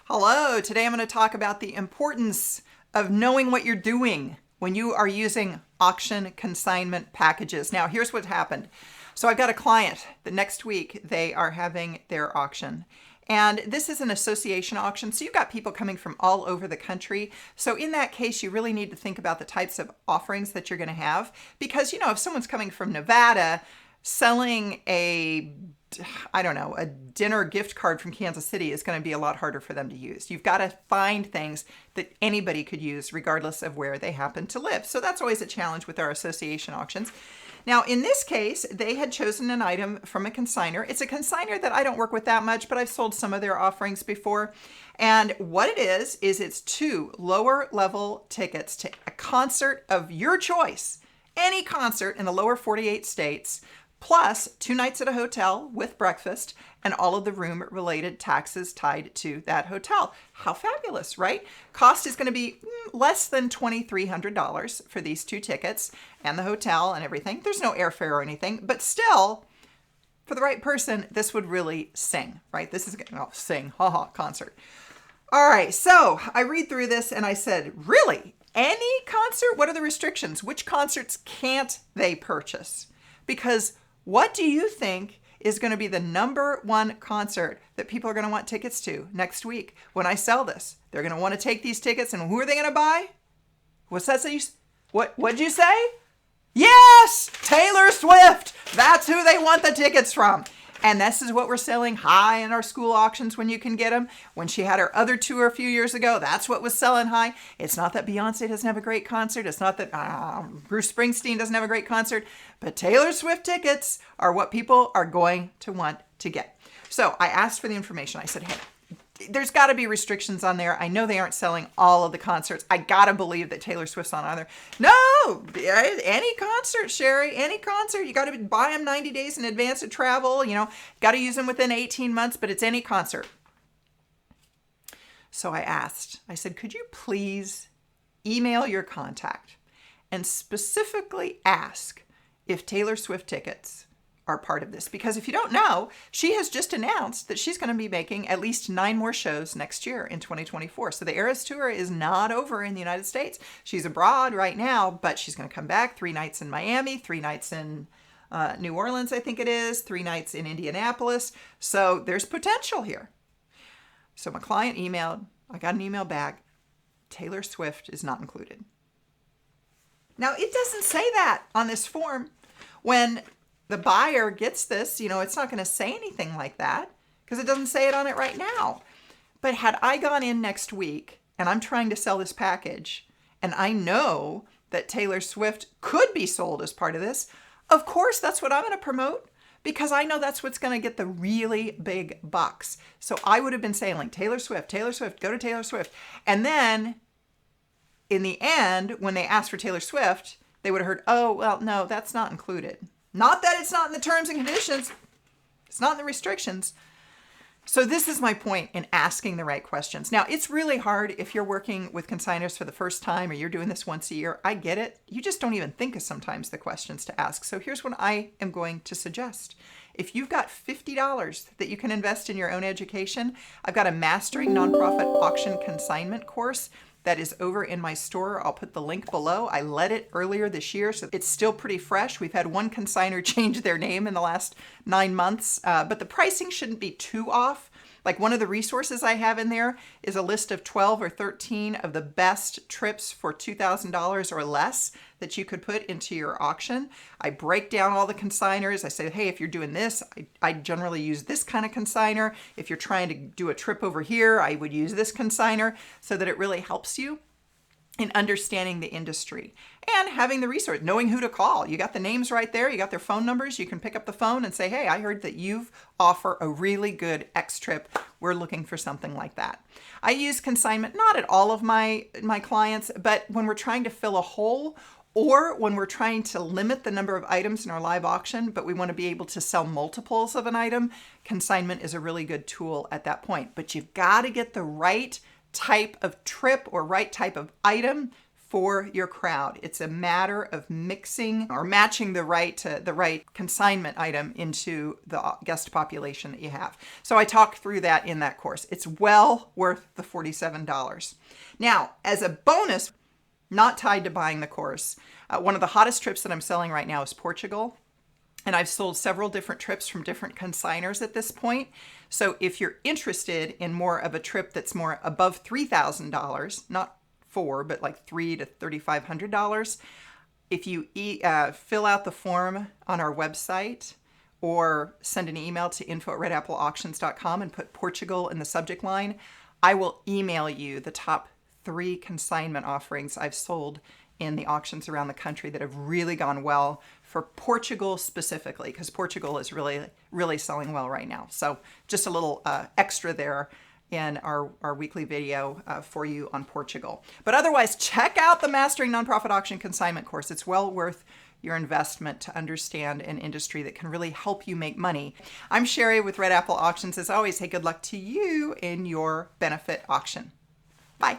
Hello, today I'm going to talk about the importance of knowing what you're doing when you are using auction consignment packages. Now, here's what happened. So I've got a client that next week they are having their auction. And this is an association auction, so you've got people coming from all over the country. So in that case, you really need to think about the types of offerings that you're going to have. Because, if someone's coming from Nevada selling a dinner gift card from Kansas City is going to be a lot harder for them to use. You've got to find things that anybody could use regardless of where they happen to live. So that's always a challenge with our association auctions. Now, in this case, they had chosen an item from a consignor. It's a consignor that I don't work with that much, but I've sold some of their offerings before. And what it is it's 2 lower level tickets to a concert of your choice, any concert in the lower 48 states, plus 2 nights at a hotel with breakfast and all of the room-related taxes tied to that hotel. How fabulous, right? Cost is going to be less than $2,300 for these 2 tickets and the hotel and everything. There's no airfare or anything, but still, for the right person, this would really sing, right? This is going to sing, concert. All right, so I read through this and I said, really? Any concert? What are the restrictions? Which concerts can't they purchase? Because what do you think is going to be the number 1 concert that people are going to want tickets to next week when I sell this? They're going to want to take these tickets, and who are they going to buy? What's that say? What'd you say? Yes! Taylor Swift! That's who they want the tickets from. And this is what we're selling high in our school auctions when you can get them. When she had her other tour a few years ago, that's what was selling high. It's not that Beyonce doesn't have a great concert. It's not that Bruce Springsteen doesn't have a great concert. But Taylor Swift tickets are what people are going to want to get. So I asked for the information. I said, hey, there's got to be restrictions on there. I know they aren't selling all of the concerts. I got to believe that Taylor Swift's on either. No, any concert, Sherry, any concert. You got to buy them 90 days in advance of travel. Got to use them within 18 months, but it's any concert. So I said, could you please email your contact and specifically ask if Taylor Swift tickets are part of this? Because if you don't know, she has just announced that she's going to be making at least 9 more shows next year in 2024. So the Eras Tour is not over in the United States. She's abroad right now, but she's going to come back 3 nights in Miami, 3 nights in New Orleans, I think it is, 3 nights in Indianapolis. So there's potential here. So my client emailed, I got an email back, Taylor Swift is not included. Now, it doesn't say that on this form. When the buyer gets this, it's not going to say anything like that because it doesn't say it on it right now. But had I gone in next week and I'm trying to sell this package and I know that Taylor Swift could be sold as part of this, of course, that's what I'm going to promote because I know that's what's going to get the really big bucks. So I would have been saying like, Taylor Swift, go to Taylor Swift. And then in the end, when they asked for Taylor Swift, they would have heard, oh, well, no, that's not included. Not that it's not in the terms and conditions. It's not in the restrictions. So this is my point in asking the right questions. Now, it's really hard if you're working with consignors for the first time or you're doing this once a year. I get it. You just don't even think of sometimes the questions to ask. So here's what I am going to suggest. If you've got $50 that you can invest in your own education, I've got a Mastering Nonprofit Auction Consignment course that is over in my store. I'll put the link below. I led it earlier this year, so it's still pretty fresh. We've had 1 consignor change their name in the last 9 months, but the pricing shouldn't be too off. Like one of the resources I have in there is a list of 12 or 13 of the best trips for $2,000 or less that you could put into your auction. I break down all the consignors. I say, hey, if you're doing this, I generally use this kind of consignor. If you're trying to do a trip over here, I would use this consignor so that it really helps you in understanding the industry and having the resource, knowing who to call. You got the names right there. You got their phone numbers. You can pick up the phone and say, hey, I heard that you offer a really good X trip. We're looking for something like that. I use consignment, not at all of my clients, but when we're trying to fill a hole or when we're trying to limit the number of items in our live auction, but we want to be able to sell multiples of an item, consignment is a really good tool at that point. But you've got to get the right type of trip or right type of item for your crowd. It's a matter of mixing or matching the right consignment item into the guest population that you have. So I talk through that in that course. It's well worth the $47. Now, as a bonus, not tied to buying the course, one of the hottest trips that I'm selling right now is Portugal. And I've sold several different trips from different consignors at this point. So if you're interested in more of a trip that's more above $3,000, not $4,000, but like $3,000 to $3,500, if you fill out the form on our website or send an email to info@redappleauctions.com and put Portugal in the subject line, I will email you the top 3 consignment offerings I've sold in the auctions around the country that have really gone well for Portugal specifically, because Portugal is really, really selling well right now. So just a little extra there in our weekly video for you on Portugal. But otherwise, check out the Mastering Nonprofit Auction Consignment course. It's well worth your investment to understand an industry that can really help you make money. I'm Sherry with Red Apple Auctions. As always, hey, good luck to you in your benefit auction. Bye.